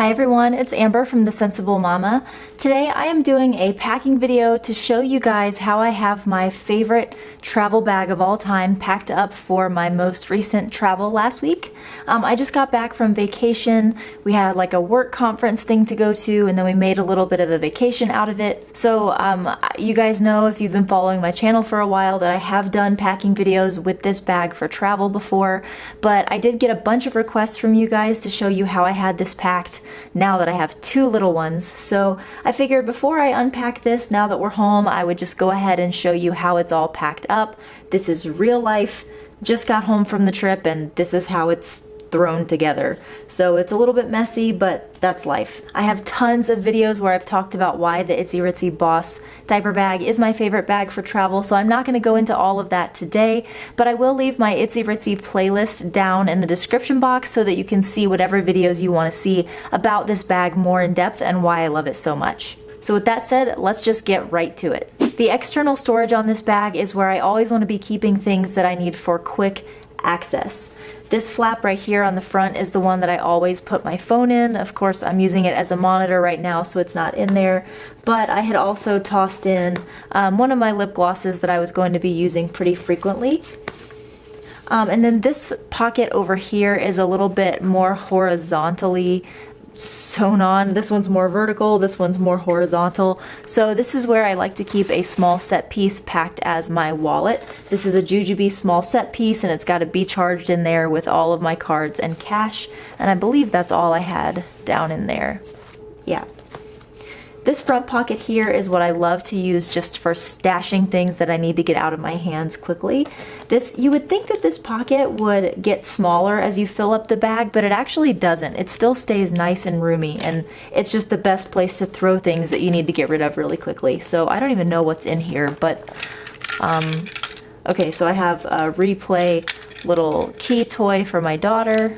Hi everyone, it's Amber from The Sensible Mama. Today I am doing a packing video to show you guys how I have my favorite travel bag of all time packed up for my most recent travel last week. I just got back from vacation. We had like a work conference thing to go to, and then we made a little bit of a vacation out of it. So you guys know, if you've been following my channel for a while, that I have done packing videos with this bag for travel before, but I did get a bunch of requests from you guys to show you how I had this packed now that I have two little ones. So I figured before I unpack this, now that we're home, I would just go ahead and show you how it's all packed up. This is real life. Just got home from the trip and this is how it's thrown together. So it's a little bit messy, but that's life. I have tons of videos where I've talked about why the Itzy Ritzy Boss diaper bag is my favorite bag for travel, so I'm not going to go into all of that today, but I will leave my Itzy Ritzy playlist down in the description box so that you can see whatever videos you want to see about this bag more in depth and why I love it so much. So with that said, let's just get right to it. The external storage on this bag is where I always want to be keeping things that I need for quick access. This flap right here on the front is the one that I always put my phone in. Of course, I'm using it as a monitor right now, so it's not in there. But I had also tossed in one of my lip glosses that I was going to be using pretty frequently. And then this pocket over here is a little bit more horizontally sewn on. This one's more vertical, this one's more horizontal. So this is where I like to keep a small set piece packed as my wallet. This is a Jujube small set piece and it's got to be charged in there with all of my cards and cash. And I believe that's all I had down in there. Yeah. This front pocket here is what I love to use just for stashing things that I need to get out of my hands quickly. You would think that this pocket would get smaller as you fill up the bag, but it actually doesn't. It still stays nice and roomy, and it's just the best place to throw things that you need to get rid of really quickly. So I don't even know what's in here, but okay, so I have a Replay little key toy for my daughter.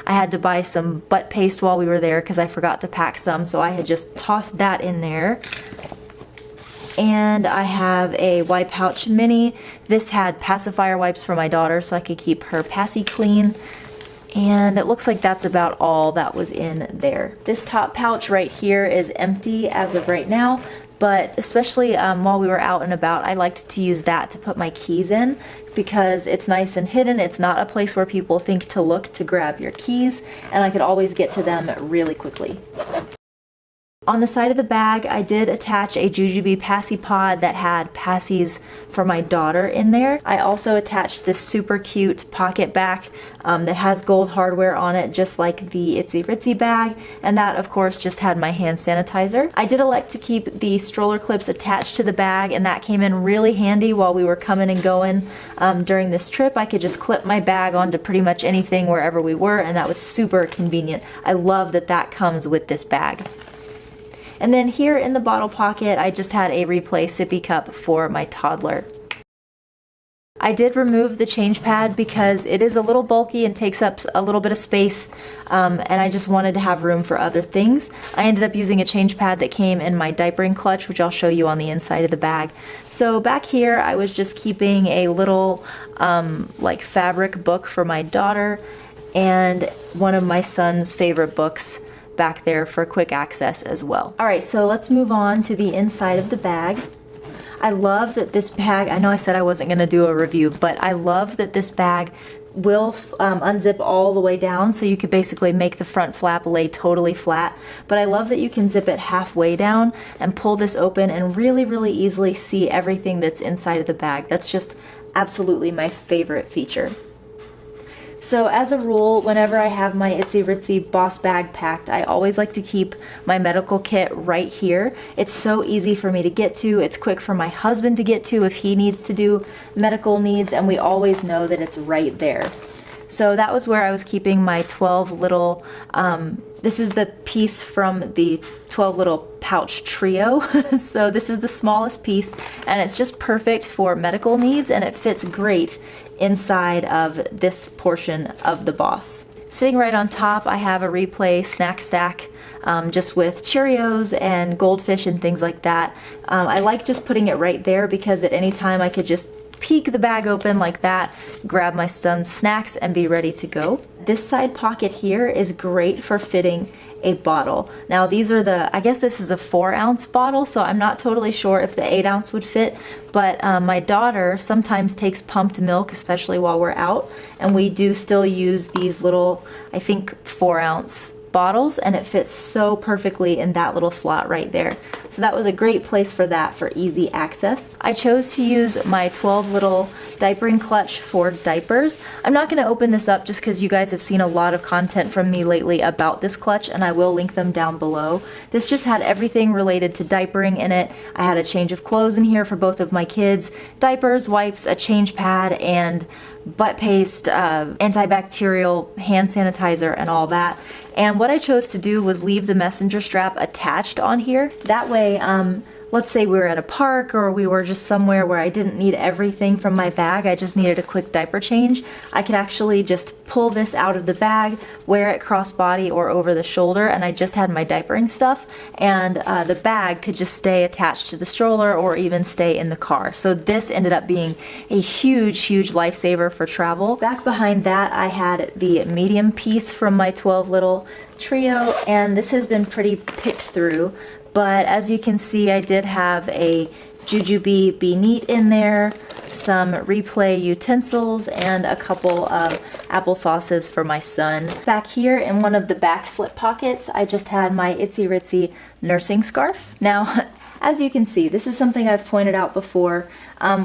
I had to buy some butt paste while we were there because I forgot to pack some, so I had just tossed that in there. And I have a wipe pouch mini. This had pacifier wipes for my daughter so I could keep her passy clean. And it looks like that's about all that was in there. This top pouch right here is empty as of right now, but especially while we were out and about, I liked to use that to put my keys in because it's nice and hidden. It's not a place where people think to look to grab your keys, and I could always get to them really quickly. On the side of the bag, I did attach a Jujube Passy Pod that had passies for my daughter in there. I also attached this super cute pocket back that has gold hardware on it, just like the Itzy Ritzy bag, and that of course just had my hand sanitizer. I did elect to keep the stroller clips attached to the bag, and that came in really handy while we were coming and going during this trip. I could just clip my bag onto pretty much anything wherever we were, and that was super convenient. I love that that comes with this bag. And then here in the bottle pocket, I just had a Replay Sippy Cup for my toddler. I did remove the change pad because it is a little bulky and takes up a little bit of space, and I just wanted to have room for other things. I ended up using a change pad that came in my diapering clutch, which I'll show you on the inside of the bag. So back here, I was just keeping a little like fabric book for my daughter and one of my son's favorite books back there for quick access as well. Alright, so let's move on to the inside of the bag. I love that this bag, I know I said I wasn't going to do a review, but I love that this bag will unzip all the way down, so you could basically make the front flap lay totally flat. But I love that you can zip it halfway down and pull this open and really, really easily see everything that's inside of the bag. That's just absolutely my favorite feature. So as a rule, whenever I have my Itzy Ritzy Boss bag packed, I always like to keep my medical kit right here. It's so easy for me to get to. It's quick for my husband to get to if he needs to do medical needs, and we always know that it's right there. So that was where I was keeping my 12 little, this is the piece from the 12 little pouch trio. So this is the smallest piece, and it's just perfect for medical needs, and it fits great inside of this portion of the Boss. Sitting right on top, I have a Replay snack stack just with Cheerios and goldfish and things like that. I like just putting it right there because at any time I could just peek the bag open like that, grab my son's snacks, and be ready to go. This side pocket here is great for fitting a bottle. Now these are I guess this is a 4-ounce bottle, so I'm not totally sure if the 8-ounce would fit, but my daughter sometimes takes pumped milk, especially while we're out, and we do still use these little, I think 4-ounce bottles, and it fits so perfectly in that little slot right there. So that was a great place for that, for easy access. I chose to use my 12 little diapering clutch for diapers. I'm not going to open this up just because you guys have seen a lot of content from me lately about this clutch, and I will link them down below. This just had everything related to diapering in it. I had a change of clothes in here for both of my kids, diapers, wipes, a change pad, and butt paste, antibacterial, hand sanitizer, and all that. And what I chose to do was leave the messenger strap attached on here. That way, let's say we were at a park or we were just somewhere where I didn't need everything from my bag, I just needed a quick diaper change, I could actually just pull this out of the bag, wear it crossbody or over the shoulder, and I just had my diapering stuff, and the bag could just stay attached to the stroller or even stay in the car. So this ended up being a huge lifesaver for travel. Back behind that, I had the medium piece from my 12 little trio, and this has been pretty picked through. But as you can see, I did have a Jujube Be Neat in there, some Replay utensils, and a couple of applesauces for my son. Back here in one of the back slip pockets, I just had my Itzy Ritzy nursing scarf. Now, as you can see, this is something I've pointed out before.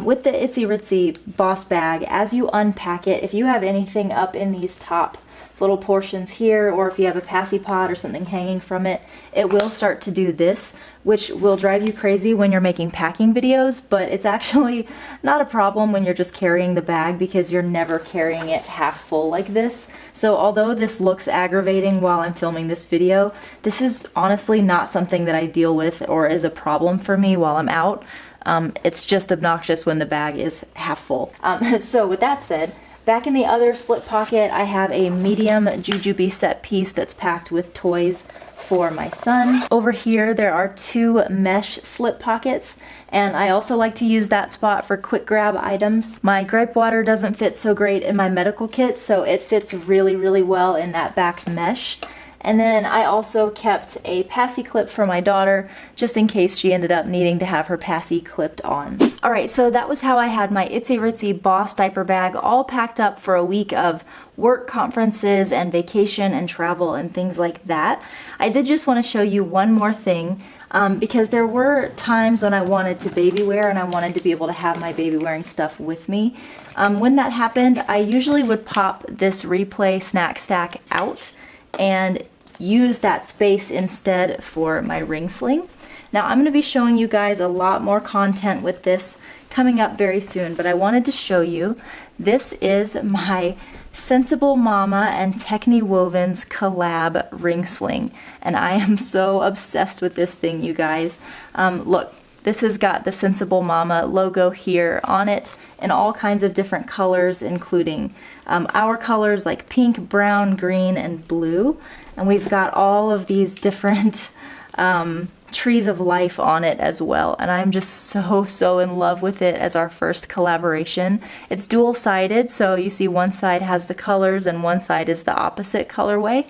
With the Itzy Ritzy Boss bag, as you unpack it, if you have anything up in these top little portions here, or if you have a passy pod or something hanging from it, it will start to do this, which will drive you crazy when you're making packing videos, but it's actually not a problem when you're just carrying the bag because you're never carrying it half full like this. So although this looks aggravating while I'm filming this video, this is honestly not something that I deal with or is a problem for me while I'm out. It's just obnoxious when the bag is half full. So with that said, back in the other slip pocket, I have a medium Jujube set piece that's packed with toys for my son. Over here, there are 2 mesh slip pockets, and I also like to use that spot for quick grab items. My gripe water doesn't fit so great in my medical kit, so it fits really well in that back mesh. And then I also kept a passy clip for my daughter, just in case she ended up needing to have her passy clipped on. Alright, so that was how I had my Itzy Ritzy Boss diaper bag all packed up for a week of work, conferences, and vacation and travel and things like that. I did just want to show you one more thing, because there were times when I wanted to baby wear and I wanted to be able to have my baby wearing stuff with me. When that happened, I usually would pop this Replay snack stack out and use that space instead for my ring sling. Now I'm going to be showing you guys a lot more content with this coming up very soon, but I wanted to show you, this is my Sensible Mama and Techne Wovens collab ring sling, and I am so obsessed with this thing, you guys. Look, this has got the Sensible Mama logo here on it in all kinds of different colors, including our colors like pink, brown, green, and blue. And we've got all of these different trees of life on it as well. And I'm just so in love with it as our first collaboration. It's dual-sided, so you see one side has the colors and one side is the opposite colorway.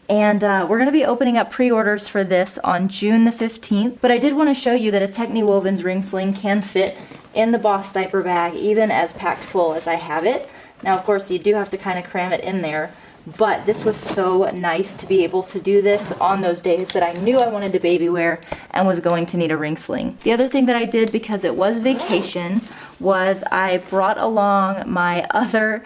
And we're going to be opening up pre-orders for this on June the 15th. But I did want to show you that a Techne Wovens ring sling can fit in the Boss diaper bag, even as packed full as I have it. Now, of course, you do have to kind of cram it in there, but this was so nice to be able to do this on those days that I knew I wanted to baby wear and was going to need a ring sling. The other thing that I did, because it was vacation, was I brought along my other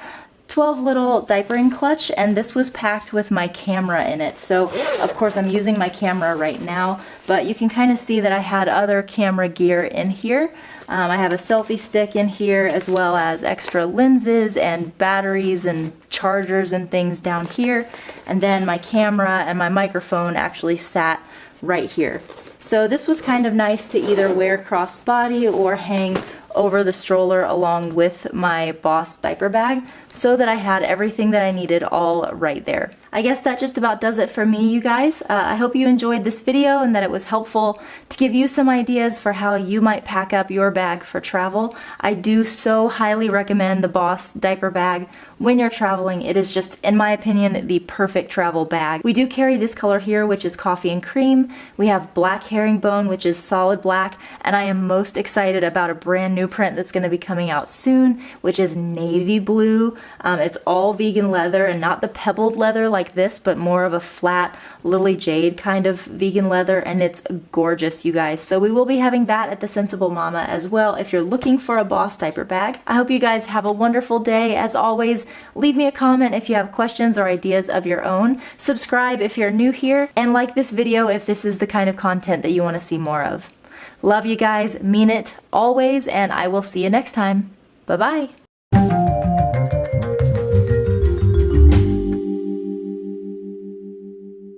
12 little diapering clutch, and this was packed with my camera in it. So of course I'm using my camera right now, but you can kind of see that I had other camera gear in here. I have a selfie stick in here, as well as extra lenses and batteries and chargers and things down here, and then my camera and my microphone actually sat right here. So this was kind of nice to either wear crossbody or hang over the stroller along with my Boss diaper bag so that I had everything that I needed all right there. I guess that just about does it for me, you guys. I hope you enjoyed this video and that it was helpful to give you some ideas for how you might pack up your bag for travel. I do so highly recommend the Boss diaper bag when you're traveling. It is just, in my opinion, the perfect travel bag. We do carry this color here, which is coffee and cream. We have black herringbone, which is solid black, and I am most excited about a brand new print that's going to be coming out soon, which is navy blue. It's all vegan leather and not the pebbled leather like this, but more of a flat lily jade kind of vegan leather, and it's gorgeous, you guys. So we will be having that at the Sensible Mama as well if you're looking for a Boss diaper bag. I hope you guys have a wonderful day. As always, leave me a comment if you have questions or ideas of your own. Subscribe if you're new here, and like this video if this is the kind of content that you want to see more of. Love you guys, mean it always, and I will see you next time. Bye-bye.